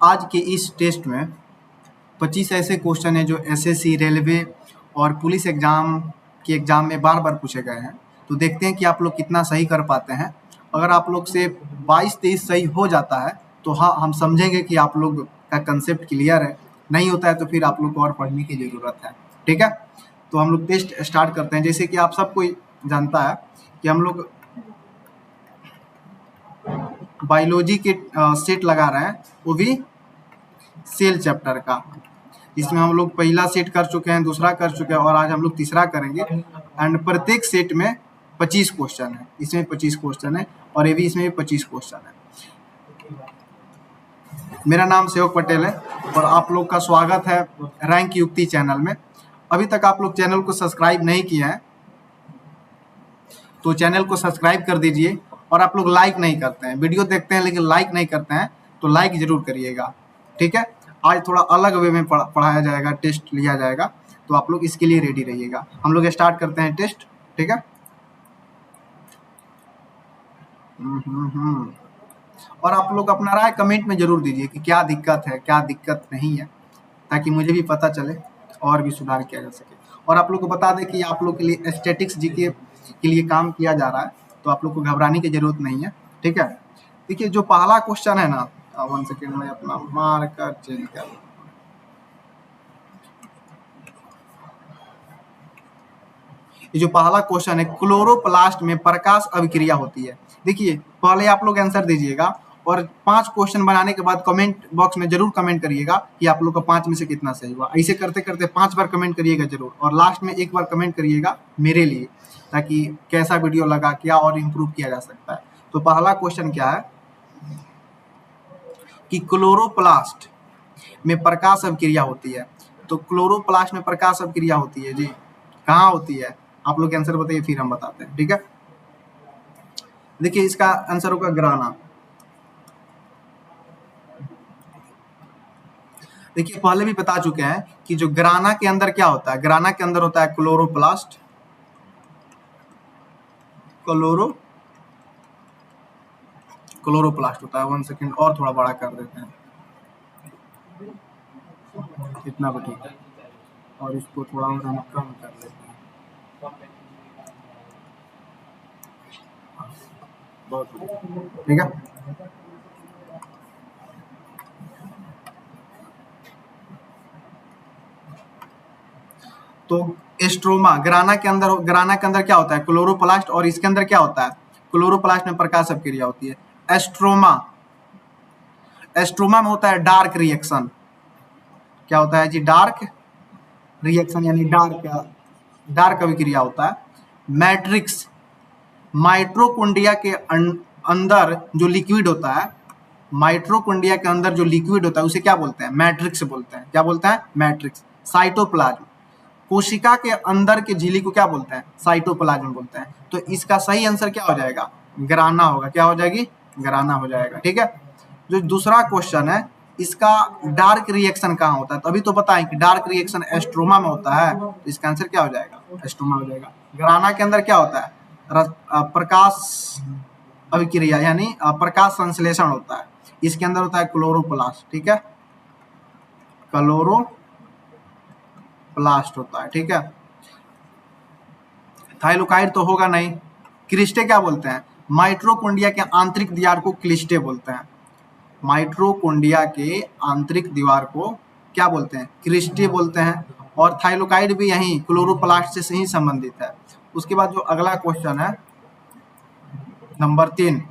आज के इस टेस्ट में 25 ऐसे क्वेश्चन हैं जो एसएससी, रेलवे और पुलिस एग्जाम के एग्जाम में बार बार पूछे गए हैं। तो देखते हैं कि आप लोग कितना सही कर पाते हैं। अगर आप लोग से 22-23 सही हो जाता है तो हाँ, हम समझेंगे कि आप लोग का कंसेप्ट क्लियर है। नहीं होता है तो फिर आप लोग को और पढ़ने की ज़रूरत है। ठीक है, तो हम लोग टेस्ट स्टार्ट करते हैं। जैसे कि आप सब कोई जानता है कि हम लोग बायोलॉजी के सेट लगा रहे हैं, वो भी सेल चैप्टर का। इसमें हम लोग पहला सेट कर चुके हैं, दूसरा कर चुके हैं और आज हम लोग तीसरा करेंगे। एंड प्रत्येक सेट में 25 क्वेश्चन है। इसमें 25 क्वेश्चन है और ये भी इसमें भी 25 क्वेश्चन है। मेरा नाम सेवक पटेल है और आप लोग का स्वागत है रैंक युक्ति चैनल में। अभी तक आप लोग चैनल को सब्सक्राइब नहीं किए हैं तो चैनल को सब्सक्राइब कर दीजिए। और आप लोग लाइक नहीं करते हैं, वीडियो देखते हैं लेकिन लाइक नहीं करते हैं, तो लाइक जरूर करिएगा। ठीक है, आज थोड़ा अलग वे में पढ़ाया जाएगा, टेस्ट लिया जाएगा, तो आप लोग इसके लिए रेडी रहिएगा। हम लोग स्टार्ट करते हैं टेस्ट। ठीक है, और आप लोग अपना राय कमेंट में जरूर दीजिए कि क्या दिक्कत है, क्या दिक्कत नहीं है, ताकि मुझे भी पता चले और भी सुधार किया जा सके। और आप लोग को बता दें कि आप लोग के लिए स्टैटिक्स जीके के लिए काम किया जा रहा है, तो आप लोग को घबराने की जरूरत नहीं है। ठीक है, देखिए जो पहला क्वेश्चन है ना, 1 सेकेंड में अपना मार्कर चेंज कर। ये जो पहला क्वेश्चन है, क्लोरोप्लास्ट में प्रकाश अभिक्रिया होती है। देखिए पहले आप लोग आंसर दीजिएगा और 5 क्वेश्चन बनाने के बाद कमेंट बॉक्स में जरूर कमेंट करिएगा कि आप लोग का 5 में से कितना सही हुआ। ऐसे करते करते 5 बार कमेंट करिएगा जरूर, और लास्ट में 1 बार कमेंट करिएगा मेरे लिए, ताकि कैसा वीडियो लगा, क्या और इम्प्रूव किया जा सकता है। तो पहला क्वेश्चन क्या है कि क्लोरोप्लास्ट में प्रकाश अभिक्रिया होती है। तो क्लोरोप्लास्ट में प्रकाश अभिक्रिया होती है जी, कहाँ होती है? आप लोग आंसर बताइए, फिर हम बताते हैं। ठीक है, देखिए इसका आंसर होगा ग्राना। देखिए पहले भी बता चुके हैं कि जो ग्राना के अंदर क्या होता है, ग्राना के अंदर होता है क्लोरोप्लास्ट। क्लोरोप्लास्ट होता है। 1 सेकेंड और थोड़ा बड़ा कर देते हैं, इतना भी ठीक है, और इसको थोड़ा और हम कम कर देते हैं। बहुत ठीक है, तो एस्ट्रोमा ग्राना के अंदर क्या होता है? क्लोरोप्लास्ट। और इसके अंदर क्या होता है? क्लोरोप्लास्ट में प्रकाश अभिक्रिया होती है। एस्ट्रोमा में होता है डार्क रिएक्शन। क्या होता है जी? डार्क रिएक्शन, यानी डार्क अभिक्रिया होता है। मैट्रिक्स, माइटोकॉन्ड्रिया के अंदर जो लिक्विड होता है, माइटोकॉन्ड्रिया के अंदर जो लिक्विड होता है उसे क्या बोलते हैं? मैट्रिक्स बोलते हैं। क्या बोलते हैं? मैट्रिक्स। साइटोप्लाज्म, कोशिका के अंदर के झिल्ली को क्या बोलते हैं? साइटोप्लाज्म बोलते हैं। तो इसका सही आंसर क्या हो जाएगा? ग्राना होगा। क्या हो जाएगी? ग्राना हो जाएगा। ठीक है, जो दूसरा क्वेश्चन है, इसका डार्क रिएक्शन कहाँ होता है? तो अभी तो बताएं कि डार्क रिएक्शन एस्ट्रोमा में होता है, तो इसका आंसर क्या हो जाएगा? एस्ट्रोमा हो जाएगा। ग्राना के अंदर क्या होता है? प्रकाश अभिक्रिया, यानी प्रकाश संश्लेषण होता है। इसके अंदर होता है क्लोरोप्लास्ट। ठीक है, क्लोरोप्लास्ट होता है। ठीक है, थाइलोकाइड तो होगा नहीं। क्लिस्टे क्या बोलते हैं? माइटोकॉन्ड्रिया के आंतरिक दीवार को क्लिस्टे बोलते हैं। माइटोकॉन्ड्रिया के आंतरिक दीवार को क्या बोलते हैं? क्लिस्टे बोलते हैं। और थाइलोकाइड भी यही क्लोरोप्लास्ट से ही संबंधित है। उसके बाद जो अगला क्वेश्चन है, नंबर 3,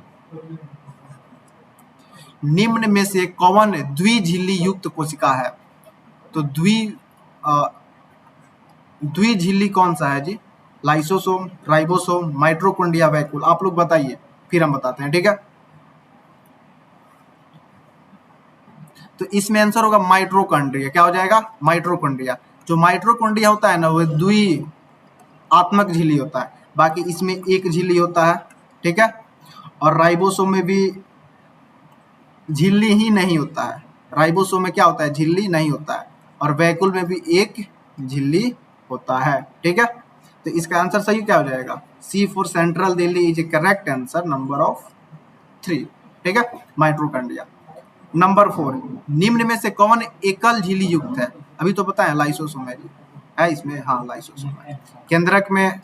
निम्न में से कौन द्विझिल्ली युक्त कोशिका है? तो द्विझिल्ली कौन सा है जी? Lysosome, ribosome, mitochondria, vacuole. आप लोग बताइए, फिर हम बताते हैं। ठीक है, तो इसमें आंसर होगा माइटोकॉन्ड्रिया। क्या हो जाएगा? माइटोकॉन्ड्रिया। जो माइटोकॉन्ड्रिया होता है ना, वो द्विआत्मक झिल्ली होता है। बाकी इसमें एक झिल्ली होता है। ठीक है, और राइबोसोम में भी झिल्ली ही नहीं होता है। राइबोसोम में क्या होता है? झिल्ली नहीं होता है। और वैक्यूल में भी एक झिल्ली होता है। ठीक है, तो इसका आंसर सही क्या हो जाएगा? C for central Delhi is a correct answer, number of 3, ठीक है, माइटोकॉन्ड्रिया। नंबर 4, निम्न में से कौन एकल झिल्ली युक्त है? अभी तो पता है लाइसोसोम है इसमें, हाँ लाइसोसोम है। केंद्रक में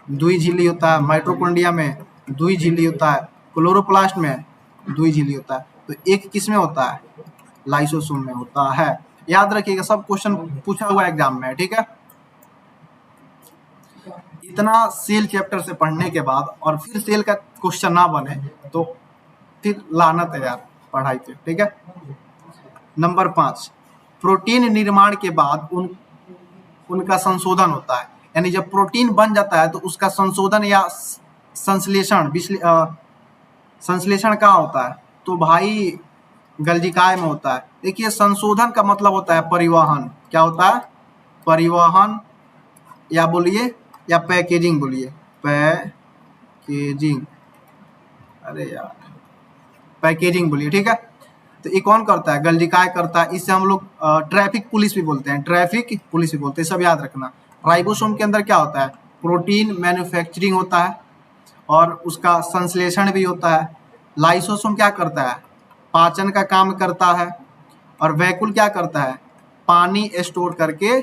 द्वि झिल्ली होता है, माइटोकॉन्ड्रिया में द्वि झिल्ली होता है, क्लोरोप्लास्ट में द्वि झिल्ली होता है। तो एक किस में होता है? लाइसोसोम में होता है। याद रखिएगा, सब क्वेश्चन पूछा हुआ एग्जाम में, ठीक है। इतना सेल चैप्टर से पढ़ने के बाद और फिर सेल का क्वेश्चन ना बने तो फिर लानत है यार पढ़ाई पे, ठीक है। नंबर 5, प्रोटीन निर्माण के बाद उनका संशोधन होता है, यानी जब प्रोटीन बन जाता है तो उसका संशोधन या संश्लेषण संश्लेषण कहाँ होता है? तो भाई गल्जिकाय में होता है। देखिए, संशोधन का मतलब होता है परिवहन। क्या होता है? परिवहन, या बोलिए या पैकेजिंग बोलिए, पैकेजिंग, अरे यार पैकेजिंग बोलिए, ठीक है। तो ये कौन करता है? गल्जिकाय करता है। इससे हम लोग ट्रैफिक पुलिस भी बोलते हैं, ट्रैफिक पुलिस भी बोलते हैं, सब याद रखना। राइबोसोम के अंदर क्या होता है? प्रोटीन मैन्युफैक्चरिंग होता है और उसका संश्लेषण भी होता है। लाइसोसोम क्या करता है? पाचन का काम करता है। और वैक्यूल क्या करता है? पानी स्टोर करके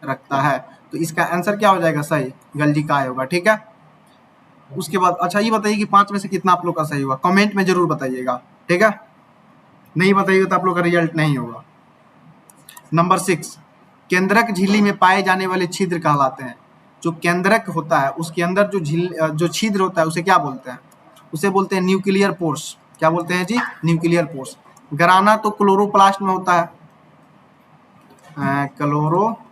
रखता है। तो इसका आंसर क्या हो जाएगा? सही गल्जिकाय होगा, ठीक है। उसके बाद अच्छा ये बताइए कि 5 में से कितना आप लोग का सही हुआ, कमेंट में जरूर बताइएगा, ठीक है। नहीं बताइएगा तो आप लोग का रिजल्ट नहीं होगा। नंबर 6, केंद्रक झिल्ली में पाए जाने वाले छिद्र कहलाते हैं। जो केंद्रक होता है उसके अंदर जो छिद्र होता है उसे क्या बोलते हैं? उसे बोलते हैं न्यूक्लियर पोर्स। क्या बोलते हैं जी? Nuclear pores. ग्राना तो क्लोरोप्लास्ट में होता है, क्लोरोप्लास्ट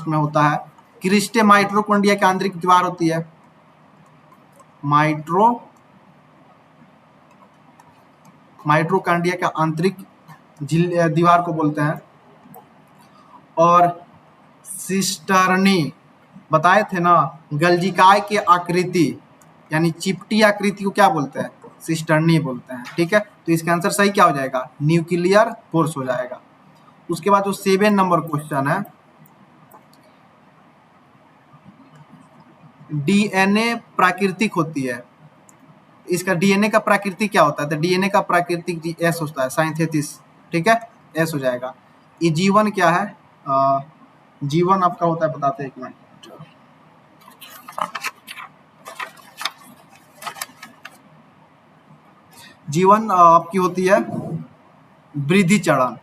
में होता है। क्रिस्टे माइटोकॉन्ड्रिया की आंतरिक दीवार होती है, माइटोकॉन्ड्रिया का आंतरिक दीवार को बोलते हैं। और सिस्टर्नी बताए थे ना, गल्जिकाय की आकृति यानी चिपटी आकृति को क्या बोलते हैं? सिस्टर्नी बोलते हैं, ठीक है। तो इसका आंसर सही क्या हो जाएगा? न्यूक्लियर पोर्स हो जाएगा। उसके बाद जो 7 नंबर क्वेश्चन है, डीएनए प्राकृतिक होती है, इसका डीएनए का प्राकृतिक क्या होता है? तो डीएनए का प्राकृतिक एस होता है, साइंथेसिस, ठीक है, एस हो जाएगा। ये जीवन क्या है? जीवन आपका होता है, बताते हैं, एक मिनट। जीवन आपकी होती है वृद्धि चरण,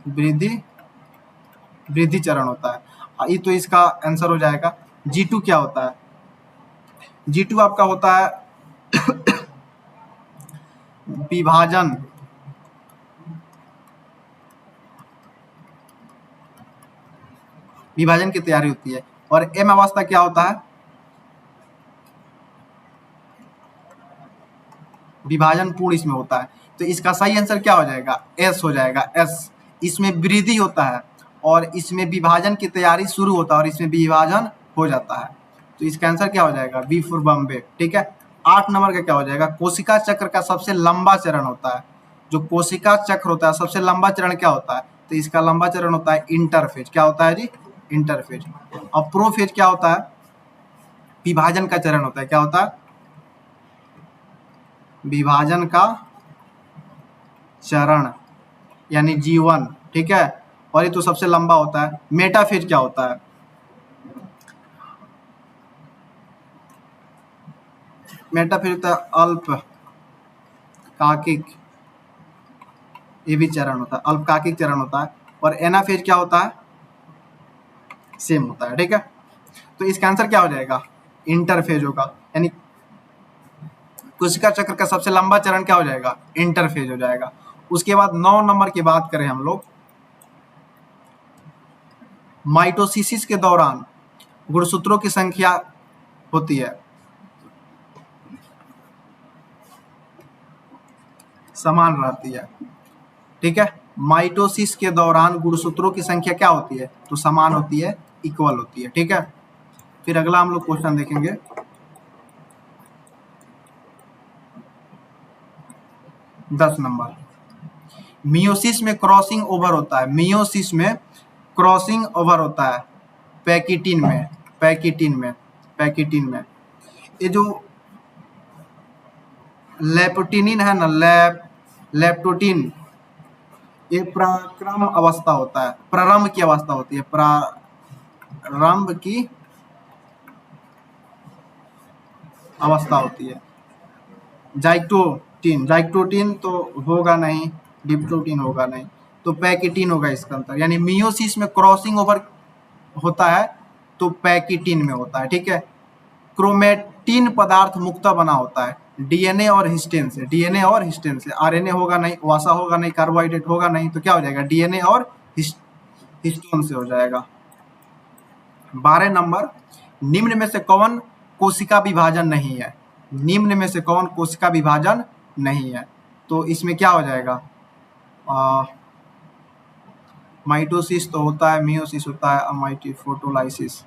वृद्धि चरण होता है। ये तो इसका आंसर हो जाएगा। G2 क्या होता है? G2 आपका होता है विभाजन, विभाजन की तैयारी होती है। और M अवस्था क्या होता है? विभाजन पूर्ण इसमें होता है। तो इसका सही आंसर क्या हो जाएगा? S हो जाएगा, S। इसमें वृद्धि होता है और इसमें विभाजन की तैयारी शुरू होता है और इसमें विभाजन हो जाता है। तो इसका आंसर क्या हो जाएगा? बी फॉर बॉम्बे, ठीक है। 8 नंबर का क्या हो जाएगा? कोशिका चक्र का सबसे लंबा चरण होता है। जो कोशिका चक्र होता है सबसे लंबा चरण क्या होता है? तो इसका लंबा चरण होता है इंटरफेज। क्या होता है जी? इंटरफेज। और प्रोफेज क्या होता है? विभाजन का चरण होता है। क्या होता है? विभाजन का चरण यानी जीवन, ठीक है। और ये तो सबसे लंबा होता है। मेटाफेज क्या होता है? मेटाफेज होता है अल्पकालिक, ये भी चरण होता है, अल्पकालिक चरण होता है। और एनाफेज क्या होता है? सेम होता है, ठीक है। तो इसका आंसर क्या हो जाएगा? इंटरफेज होगा, यानी कोशिका चक्र का सबसे लंबा चरण क्या हो जाएगा? इंटरफेज हो जाएगा। उसके बाद 9 नंबर की बात करें हम लोग, माइटोसिस के दौरान गुणसूत्रों की संख्या होती है, समान रहती है, ठीक है। माइटोसिस के दौरान गुणसूत्रों की संख्या क्या होती है? तो समान होती है, इक्वल होती है, ठीक है। फिर अगला हम लोग क्वेश्चन देखेंगे। 10 नंबर, मियोसिस में क्रॉसिंग ओवर होता है, मियोसिस में क्रॉसिंग ओवर होता है पैकिटिन में, पैकिटीन में ये जो लेप्टिनिन है ना, लेप्टोटीन, ये प्रारंभ अवस्था होता है, प्रारंभ की अवस्था होती है, प्रारंभ की अवस्था होती है। जाइक्टोटीन तो होगा नहीं, डिप्टोटीन होगा नहीं, तो पैकिटीन होगा इसका अंतर। यानी मियोसिस में क्रॉसिंग ओवर होता है तो पैकिटीन में होता है, ठीक है। क्रोमेटिन पदार्थ मुक्ता बना होता है डीएनए और हिस्टेन से। आरएनए होगा नहीं, वसा होगा नहीं, कार्बोहाइड्रेट होगा नहीं, तो क्या हो जाएगा, डीएनए और हिस्टोन से हो जाएगा। 12 नंबर, निम्न में से कौन कोशिका विभाजन नहीं है? निम्न में से कौन कोशिका विभाजन नहीं है? तो इसमें क्या हो जाएगा, माइटोसिस तो होता है, मियोसिस होता है, अमाइटी फोटोलाइसिस,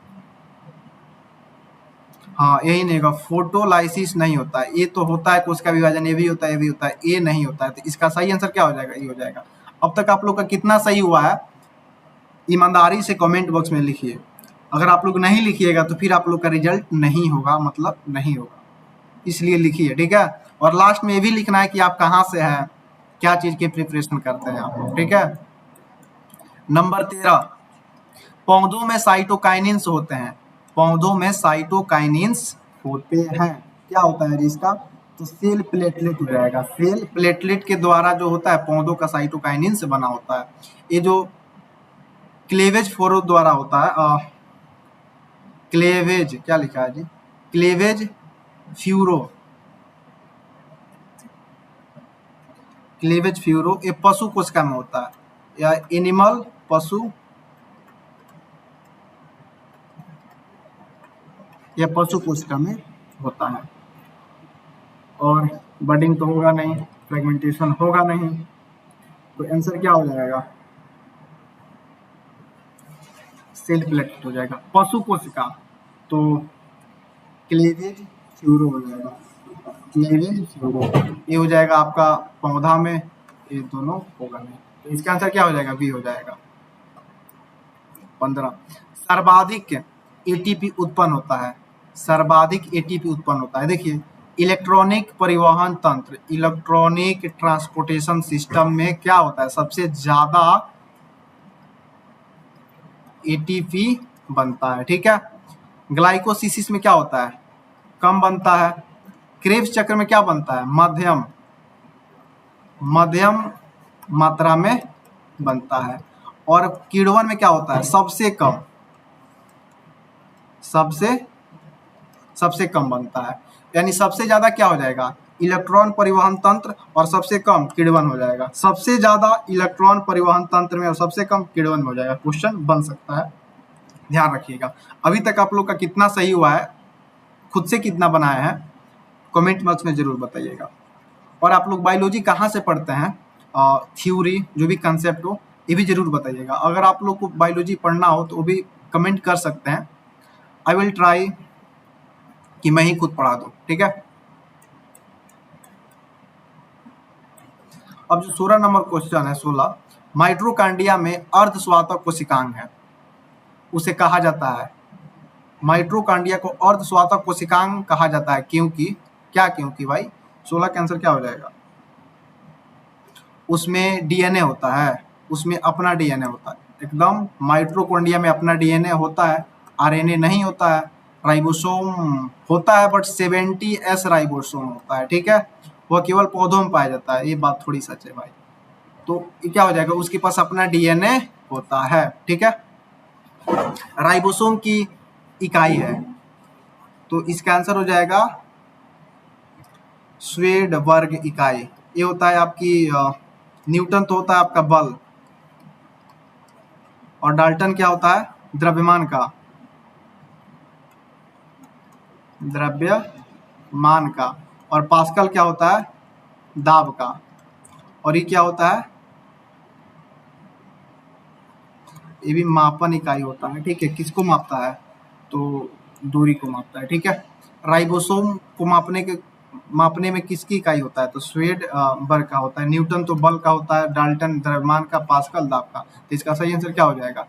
हाँ यही नहीं होगा, फोटोलाइसिस नहीं होता है। ये तो होता है कोशिका विभाजन, ये भी होता है, ये भी होता है, ये नहीं होता है। तो इसका सही आंसर क्या हो जाएगा, ये हो जाएगा। अब तक आप लोग का कितना सही हुआ है ईमानदारी से कमेंट बॉक्स में लिखिए। अगर आप लोग नहीं लिखिएगा तो फिर आप लोग का रिजल्ट नहीं होगा, मतलब नहीं होगा, इसलिए लिखिए, ठीक है। और लास्ट में ये भी लिखना है कि आप कहाँ से हैं, क्या चीज की प्रिपरेशन करते हैं आप लोग, ठीक है। नंबर 13, पौधों में साइटोकाइनिन्स होते हैं। पौधों में साइटोकाइनिन्स होते हैं, क्या होता है इसका, तो सेल प्लेटलेट हो जाएगा। सेल प्लेटलेट के द्वारा जो होता है पौधों का साइटोकाइनिन्स बना होता है। ये जो क्लेवेज फोरो द्वारा होता है, क्लेवेज क्या लिखा है जी, क्लेवेज फ्यूरो ये पशु कोशिका में होता है, या एनिमल पशु, या पशु कोशिका में होता है। और बडिंग तो होगा नहीं, फ्रेगमेंटेशन होगा नहीं, तो आंसर क्या हो जाएगा, सेल प्लेट हो जाएगा। पशु कोशिका तो क्लेवेज फ्यूरो हो जाएगा, क्लेवेज फ्यूरो ये हो जाएगा आपका पौधा में, ये दोनों होगा नहीं, तो इसका आंसर क्या हो जाएगा, बी हो जाएगा। 15, सर्वाधिक एटीपी उत्पन्न होता है। सर्वाधिक एटीपी उत्पन्न होता है, देखिए इलेक्ट्रॉनिक परिवहन तंत्र, इलेक्ट्रॉनिक ट्रांसपोर्टेशन सिस्टम में क्या होता है, सबसे ज्यादा एटीपी बनता है, ठीक है। ग्लाइकोसिस में क्या होता है, कम बनता है। क्रेब्स चक्र में क्या बनता है, मध्यम मात्रा में बनता है। और किण्वन में क्या होता है, सबसे कम बनता है। यानी सबसे ज्यादा क्या हो जाएगा, इलेक्ट्रॉन परिवहन तंत्र, और सबसे कम किण्वन हो जाएगा। सबसे ज्यादा इलेक्ट्रॉन परिवहन तंत्र में और सबसे कम किण्वन हो जाएगा, क्वेश्चन बन सकता है, ध्यान रखिएगा। अभी तक आप लोग का कितना सही हुआ है, खुद से कितना बनाया है, कमेंट बॉक्स में जरूर बताइएगा। और आप लोग बायोलॉजी कहाँ से पढ़ते हैं, थ्योरी जो भी कंसेप्ट हो ये भी जरूर बताइएगा। अगर आप लोग को बायोलॉजी पढ़ना हो तो वो भी कमेंट कर सकते हैं, आई विल ट्राई कि मैं ही खुद पढ़ा दूं, ठीक है। अब जो 16 नंबर क्वेश्चन है, 16, माइटोकॉन्ड्रिया में अर्धस्वातक कोशिकांग है, उसे कहा जाता है, माइटोकॉन्ड्रिया को अर्धस्वातक कोशिकांग कहा जाता है, क्योंकि भाई 16 का आंसर क्या हो जाएगा, उसमें डीएनए होता है, उसमें अपना डीएनए होता है, एकदम माइटोकॉन्ड्रिया में अपना डीएनए होता है, आरएनए नहीं होता है। राइबोसोम होता है बट 70S राइबोसोम होता है, ठीक है, वह केवल पौधों में पाया जाता है, ये बात थोड़ी सच है भाई। तो ये क्या हो जाएगा, उसके पास अपना डीएनए होता है, ठीक है। राइबोसोम की इकाई है, तो इसका आंसर हो जाएगा स्वेडबर्ग इकाई। ये होता है आपकी न्यूटन तो होता है आपका बल, और डाल्टन क्या होता है, द्रव्यमान का, और पास्कल क्या होता है, दाब का। और ये क्या होता है, ये भी मापन इकाई होता है, ठीक है। किसको मापता है, तो दूरी को मापता है, ठीक है। राइबोसोम को मापने में किसकी इकाई होता है, तो स्वेडबर्ग का होता है। न्यूटन तो बल का होता है, डाल्टन द्रव्यमान का, पास्कल दाब का। तो इसका सही आंसर क्या हो जाएगा,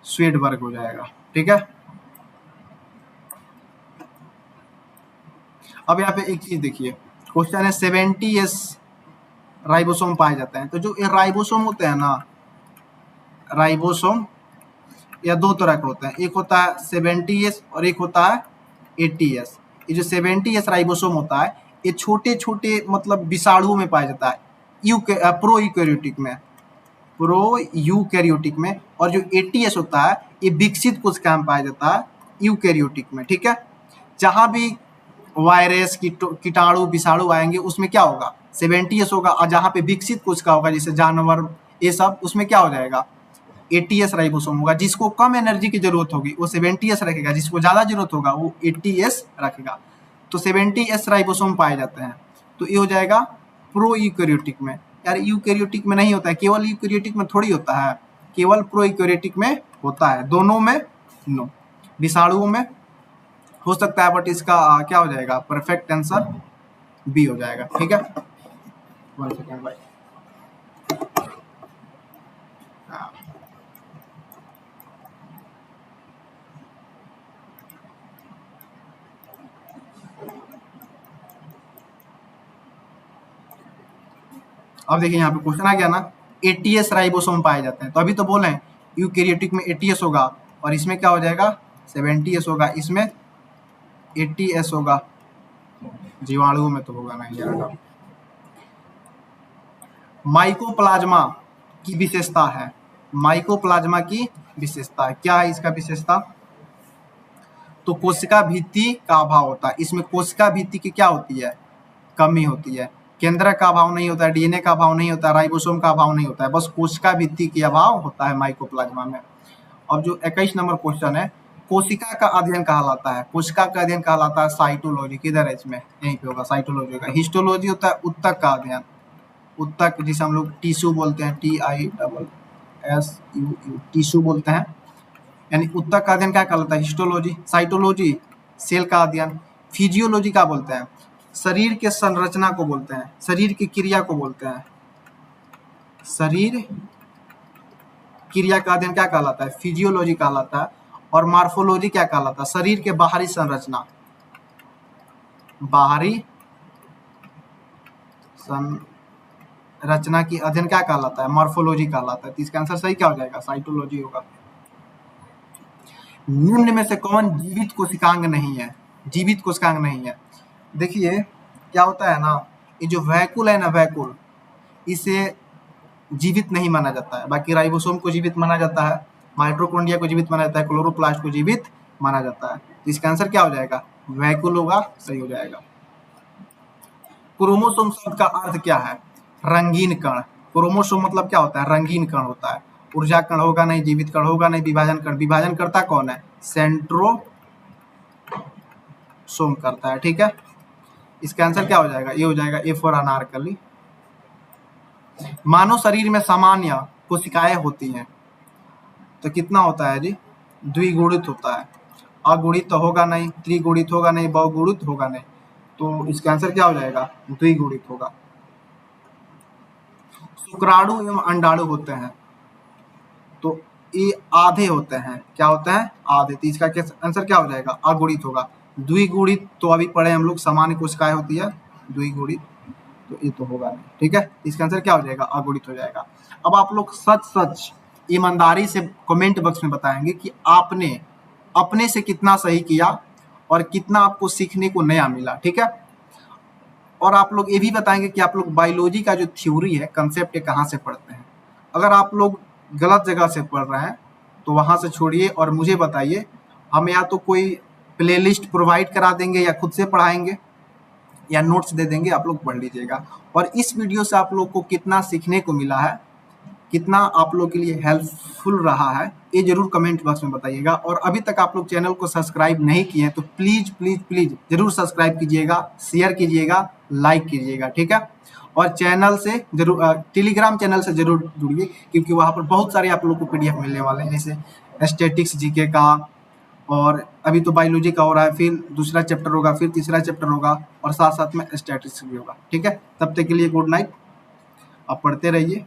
स्वेडबर्ग हो जाएगा, ठीक है। अब यहाँ पे एक चीज देखिए, क्वेश्चन है 70S राइबोसोम पाए जाते हैं। तो जो ये राइबोसोम होते हैं ना, राइबोसोम या दो तरह के होते हैं, एक होता है 70S और एक होता है 80S। ये जो 70S राइबोसोम होता है ये छोटे छोटे मतलब विषाणुओं में पाया जाता है, प्रो यूकैरियोटिक में, प्रो यूकैरियोटिक में। और जो 80S होता है ये विकसित कोशिका में पाया जाता है, यूकैरियोटिक में। ठीक है, जहां भी वायरस कीटाणु विषाणु आएंगे उसमें क्या होगा, 70S होगा, और जहां पे विकसित कोशिका होगा जैसे जानवर ये सब, उसमें क्या हो जाएगा, 80S राइबोसोम होगा। जिसको कम एनर्जी की जरूरत होगी वो 70S रखेगा, जिसको ज्यादा जरूरत होगा वो 80S रखेगा। तो 70S राइबोसोम पाए जाते हैं। तो ये हो जाएगा प्रो यूकैरियोटिक में। यार यूकैरियोटिक में नहीं होता है, केवल यूकैरियोटिक में थोड़ी होता है, केवल प्रो यूकैरियोटिक में होता है, दोनों में नो। विषाणुओं में हो सकता है, बट इसका क्या हो जाएगा, परफेक्ट आंसर बी हो जाएगा। ठीक है, 1 सेकेंड भाई। अब देखिए यहाँ पे क्वेश्चन आ गया ना, 80S राइबोसोम पाए जाते हैं। तो अभी तो बोले हैं यूकैरियोटिक में 80S होगा और इसमें क्या हो जाएगा 70S होगा, इसमें 80S होगा, जीवाणुओं में तो होगा नहीं यार। माइकोप्लाज्मा की विशेषता है, माइकोप्लाज्मा की विशेषता है, क्या है इसका विशेषता, तो कोशिका भित्ति का अभाव होता है। इसमें कोशिका भित्ति की क्या होती है, कमी होती है। केंद्रक का अभाव नहीं होता है, डीएनए का अभाव नहीं होता है, राइबोसोम का अभाव नहीं होता है, बस कोशिका भित्ति के अभाव होता है माइकोप्लाज्मा में। अब जो 21 नंबर क्वेश्चन है, कोशिका का अध्ययन कहलाता है, कोशिका का अध्ययन कहलाता है साइटोलॉजी। किधर है इसमें, यहीं पे होगा, साइटोलॉजी होगा। हिस्टोलॉजी होता है उत्तक का अध्ययन, उत्तक जिसे हम लोग टिश्यू बोलते हैं, TISSU, टिश्यू बोलते हैं, यानी उत्तक का अध्ययन क्या कहलाता है, हिस्टोलॉजी। साइटोलॉजी सेल का अध्ययन। फिजियोलॉजी का बोलते हैं, शरीर के संरचना को बोलते हैं, शरीर की क्रिया को बोलते हैं, शरीर क्रिया का अध्ययन क्या कहलाता है, फिजियोलॉजी कहलाता है। और मार्फोलॉजी क्या कहलाता है, शरीर के बाहरी संरचना, बाहरी संरचना की अध्ययन क्या कहलाता है, मार्फोलॉजी कहलाता है। तो इसका आंसर सही क्या हो जाएगा, साइटोलॉजी होगा। निम्न में से कौन जीवित कोशिकांग नहीं है, जीवित कोशिकांग नहीं है। देखिए क्या होता है ना, ये जो वैक्यूल है ना, वैक्यूल, इसे जीवित नहीं माना जाता है। बाकी राइबोसोम को जीवित माना जाता है, माइटोकॉन्ड्रिया को जीवित माना जाता है, क्लोरोप्लास्ट को जीवित माना जाता है। तो इसका आंसर क्या हो जाएगा, वैक्यूल होगा, सही हो जाएगा। क्रोमोसोम शब्द का अर्थ क्या है, रंगीन कण। क्रोमोसोम मतलब क्या होता है, रंगीन कण होता है। ऊर्जा कण होगा नहीं, जीवित कण होगा नहीं, विभाजन कण, विभाजन करता कौन है, सेंट्रोसोम करता है। ठीक है, इसका आंसर क्या हो जाएगा, ये हो जाएगा ए फॉर अनारकली। मानव शरीर में सामान्य कोशिकाएं होती हैं, तो कितना होता है जी, द्विगुणित होता है। अगुणित तो होगा नहीं, त्रिगुणित होगा नहीं, बहुगुणित होगा नहीं। तो इसका आंसर क्या हो जाएगा, द्विगुणित होगा। शुक्राणु एवं अंडाणु होते हैं, तो ये आधे होते हैं, क्या होते हैं, आधे। तो इसका आंसर क्या हो जाएगा, अगुणित होगा। द्विगुणित तो अभी पढ़े हम लोग, सामान्य कोशिकाएं होती है, द्विगुणित तो ये तो होगा नहीं। ठीक है, इसका आंसर क्या हो जाएगा, अगुणित हो जाएगा। अब आप लोग सच सच ईमानदारी से कमेंट बॉक्स में बताएंगे कि आपने अपने से कितना सही किया और कितना आपको सीखने को नया मिला। ठीक है, और आप लोग ये भी बताएंगे कि आप लोग बायोलॉजी का जो थ्योरी है, कंसेप्ट है, कहाँ से पढ़ते हैं। अगर आप लोग गलत जगह से पढ़ रहे हैं तो वहाँ से छोड़िए और मुझे बताइए, हम या तो कोई प्लेलिस्ट प्रोवाइड करा देंगे या खुद से पढ़ाएंगे या नोट्स दे देंगे, आप लोग पढ़ लीजिएगा। और इस वीडियो से आप लोग को कितना सीखने को मिला है, कितना आप लोग के लिए हेल्पफुल रहा है, ये जरूर कमेंट बॉक्स में बताइएगा। और अभी तक आप लोग चैनल को सब्सक्राइब नहीं किए हैं तो प्लीज प्लीज प्लीज जरूर सब्सक्राइब कीजिएगा, शेयर कीजिएगा, लाइक कीजिएगा। ठीक है, और चैनल से जरूर टेलीग्राम चैनल से जरूर जुड़िए, क्योंकि वहाँ पर बहुत सारे आप लोग को PDF मिलने वाले हैं, जैसे स्टैटिक्स, जीके का, और अभी तो बायोलॉजी का हो रहा है, फिर दूसरा चैप्टर होगा, फिर तीसरा चैप्टर होगा, और साथ साथ में स्टैटिस्टिक्स भी होगा। ठीक है, तब तक के लिए गुड नाइट, आप पढ़ते रहिए।